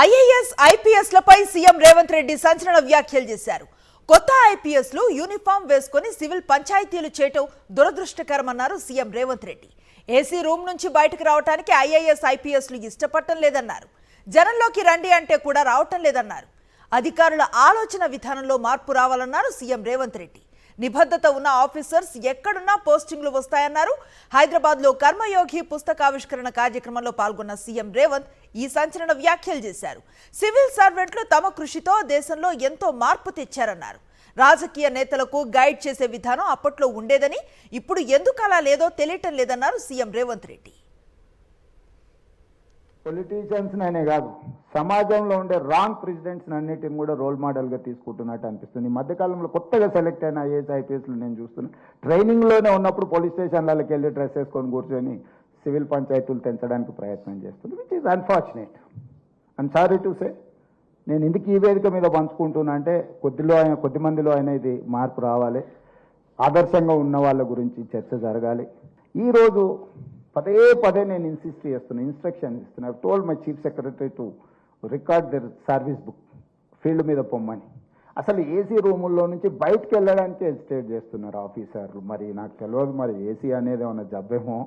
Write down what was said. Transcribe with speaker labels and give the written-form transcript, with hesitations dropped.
Speaker 1: IAS ఐపీఎస్లపై CM Revanth Reddy సంచలన వ్యాఖ్యలు చేశారు. కొత్త ఐపీఎస్లు యూనిఫామ్ వేసుకుని సివిల్ పంచాయతీలు చేయటం దురదృష్టకరమన్నారు CM Revanth Reddy. AC room నుంచి బయటకు రావడానికి ఐఏఎస్ ఐపీఎస్లు ఇష్టపడటం లేదన్నారు. జనంలోకి రండి అంటే కూడా రావటం లేదన్నారు. అధికారుల ఆలోచన విధానంలో మార్పు రావాలన్నారు సీఎం రేవంత్ రెడ్డి. నిబద్ధత ఉన్న ఆఫీసర్స్ ఎక్కడున్నా పోస్టింగ్లు వస్తాయన్నారు. హైదరాబాద్లో కర్మయోగి పుస్తకావిష్కరణ కార్యక్రమంలో పాల్గొన్న సీఎం రేవంత్ ఈ సంచలన వ్యాఖ్యలు చేశారు. సివిల్ సర్వెంట్లు తమ కృషితో దేశంలో ఎంతో మార్పు తెచ్చారన్నారు. రాజకీయ నేతలకు గైడ్ చేసే విధానం అప్పట్లో ఉండేదని, ఇప్పుడు ఎందుకు అలా లేదో తెలియటం లేదన్నారు సీఎం రేవంత్ రెడ్డి.
Speaker 2: పొలిటీషియన్స్ అనే కాదు, సమాజంలో ఉండే రాంగ్ ప్రెసిడెంట్స్ అన్నిటిని కూడా రోల్ మోడల్గా తీసుకుంటున్నట్టు అనిపిస్తుంది. ఈ మధ్యకాలంలో కొత్తగా సెలెక్ట్ అయిన ఐఏఎస్ ఐపీఎస్లు నేను చూస్తున్నా, ట్రైనింగ్లోనే ఉన్నప్పుడు పోలీస్ స్టేషన్లకి వెళ్ళి డ్రెస్ వేసుకొని కూర్చొని సివిల్ పంచాయతీలు తెంచడానికి ప్రయత్నం చేస్తుంది, which is unfortunate. I'm sorry to say. నేను ఎందుకు ఈ వేదిక మీద పంచుకుంటున్నా అంటే, కొద్ది మందిలో అయినా ఇది మార్పు రావాలి, ఆదర్శంగా ఉన్న వాళ్ళ గురించి చర్చ జరగాలి. ఈరోజు పదే నేను ఇన్స్ట్రక్షన్ ఇస్తున్నా. I told my chief secretary to record there service book, field మీద పొమ్మని. అసలు ఏసీ రూముల్లో నుంచి బయటకు వెళ్ళడానికి హెసిటేట్ చేస్తున్నారు ఆఫీసర్లు. మరి నాకు తెలియదు, మరి ఏసీ అనేది ఏమన్నా జబ్బేమో